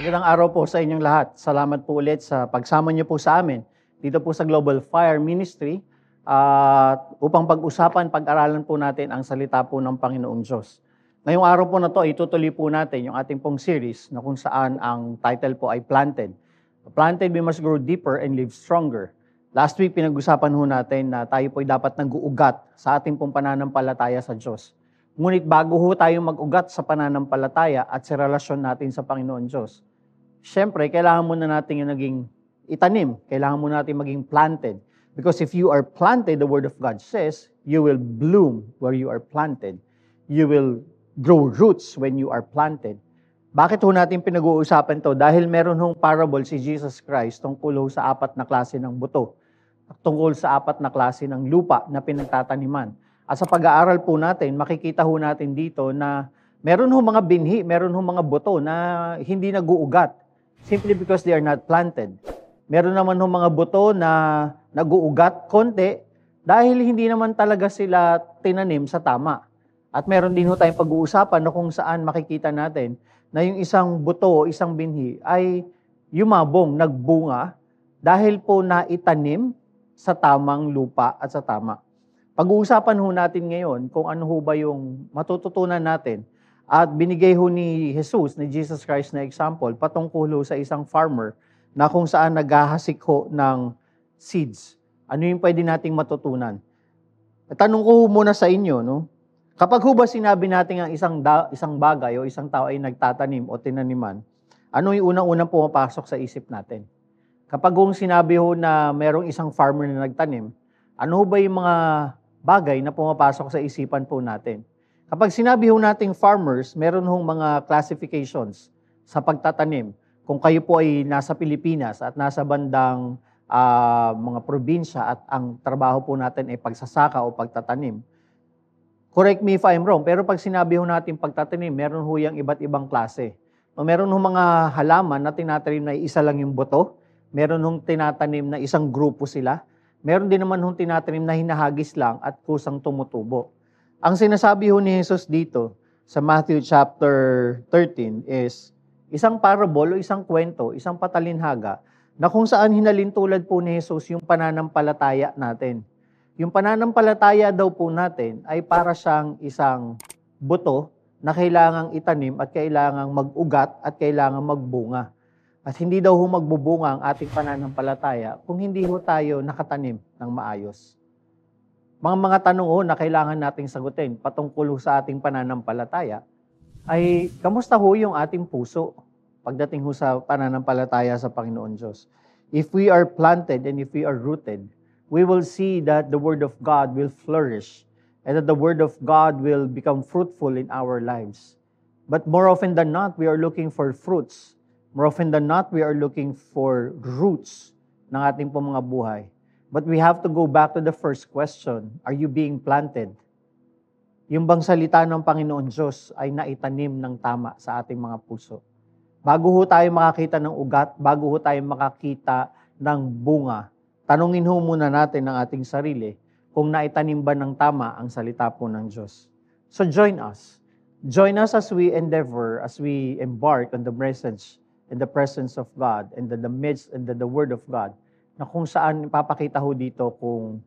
Magandang araw po sa inyong lahat. Salamat po ulit sa pagsama niyo po sa amin dito po sa Global Fire Ministry upang pag-usapan, pag-aralan po natin ang salita po ng Panginoong Diyos. Ngayong araw po na to, itutuloy po natin yung ating pong series na kung saan ang title po ay Planted. Planted, we must grow deeper and live stronger. Last week, pinag-usapan ho natin na tayo po ay dapat nag-uugat sa ating pong pananampalataya sa Diyos. Ngunit bago ho tayo mag-ugat sa pananampalataya at sa relasyon natin sa Panginoon Diyos, siyempre, kailangan muna natin yung naging itanim. Kailangan muna natin maging planted. Because if you are planted, the Word of God says, you will bloom where you are planted. You will grow roots when you are planted. Bakit ho natin pinag-uusapan to? Dahil meron hong parable si Jesus Christ tungkol ho sa 4 na klase ng buto. Tungkol sa 4 na klase ng lupa na pinagtataniman. At sa pag-aaral po natin, makikita ho natin dito na meron ho mga binhi, meron ho mga buto na hindi nag-uugat simply because they are not planted. Meron naman ho mga buto na nag-uugat konti dahil hindi naman talaga sila tinanim sa tama. At meron din ho tayong pag-uusapan na kung saan makikita natin na yung isang buto o isang binhi ay yumabong, nagbunga dahil po naitanim sa tamang lupa at sa tama. Pag-uusapan ho natin ngayon kung ano ho ba yung matututunan natin at binigay ho ni Jesus Christ na example patungkol ho sa isang farmer na kung saan naghahasik ho ng seeds. Ano yung pwede nating matutunan? Tanong ko ho muna sa inyo, no? Kapag ho ba sinabi natin ang isang bagay o isang tao ay nagtatanim o tinaniman, ano yung unang-unang pumapasok sa isip natin? Kapag ho sinabi ho na merong isang farmer na nagtanim, ano ho ba yung mga bagay na pumapasok sa isipan po natin? Kapag sinabi ho nating farmers, meron hong mga classifications sa pagtatanim. Kung kayo po ay nasa Pilipinas at nasa bandang mga probinsya at ang trabaho po natin ay pagsasaka o pagtatanim, correct me if I'm wrong, pero pag sinabi ho natin pagtatanim, meron ho yung iba't ibang klase. Meron ho mga halaman na tinatanim na isa lang yung buto, meron hong tinatanim na isang grupo sila, meron din naman hong tinatanim na hinahagis lang at kusang tumutubo. Ang sinasabi ho ni Jesus dito sa Matthew chapter 13 is isang parable o isang kwento, isang patalinhaga na kung saan hinalintulad po ni Jesus yung pananampalataya natin. Yung pananampalataya daw po natin ay para siyang isang buto na kailangang itanim at kailangang mag-ugat at kailangang magbunga. At hindi daw ho magbubunga ang ating pananampalataya kung hindi ho tayo nakatanim ng maayos. Mga tanong ho na kailangan nating sagutin patungkol ho sa ating pananampalataya ay kamusta ho yung ating puso pagdating ho sa pananampalataya sa Panginoon Diyos. If we are planted and if we are rooted, we will see that the Word of God will flourish and that the Word of God will become fruitful in our lives. But more often than not, we are looking for fruits. More often than not, we are looking for roots ng ating po mga buhay. But we have to go back to the first question. Are you being planted? Yung bang salita ng Panginoon Diyos ay naitanim ng tama sa ating mga puso? Bago ho tayo makakita ng ugat, bago ho tayo makakita ng bunga, tanungin ho muna natin ang ating sarili kung naitanim ba ng tama ang salita po ng Diyos. So join us. Join us as we endeavor, as we embark on the message in the presence of God and the midst and the Word of God, na kung saan ipapakita ho dito kung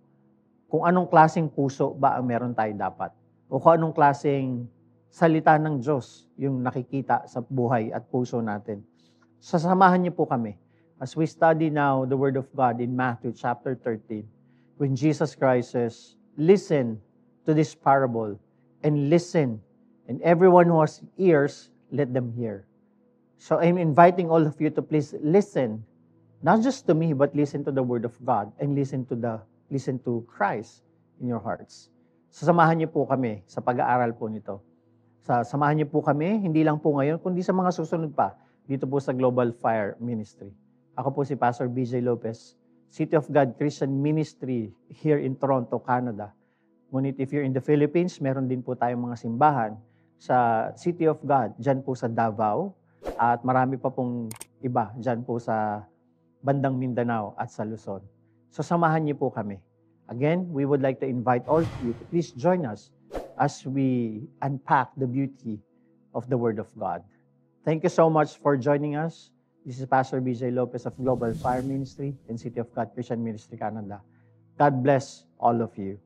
anong klaseng puso ba ang meron tayo dapat o kung anong klaseng salita ng Diyos yung nakikita sa buhay at puso natin. Sasamahan niyo po kami as we study now the Word of God in Matthew chapter 13, when Jesus Christ says, listen to this parable and listen, and everyone who has ears, let them hear. So I'm inviting all of you to please listen, not just to me, but listen to the Word of God and listen to Christ in your hearts. Sasamahan niyo po kami sa pag-aaral po nito. Samahan niyo po kami, hindi lang po ngayon, kundi sa mga susunod pa, dito po sa Global Fire Ministry. Ako po si Pastor BJ Lopez, City of God Christian Ministry here in Toronto, Canada. Ngunit if you're in the Philippines, meron din po tayong mga simbahan sa City of God, dyan po sa Davao, at marami pa pong iba dyan po sa bandang Mindanao at sa Luzon. So samahan niyo po kami. Again, we would like to invite all of you to please join us as we unpack the beauty of the Word of God. Thank you so much for joining us. This is Pastor BJ Lopez of Global Fire Ministry and City of God Christian Ministry, Canada. God bless all of you.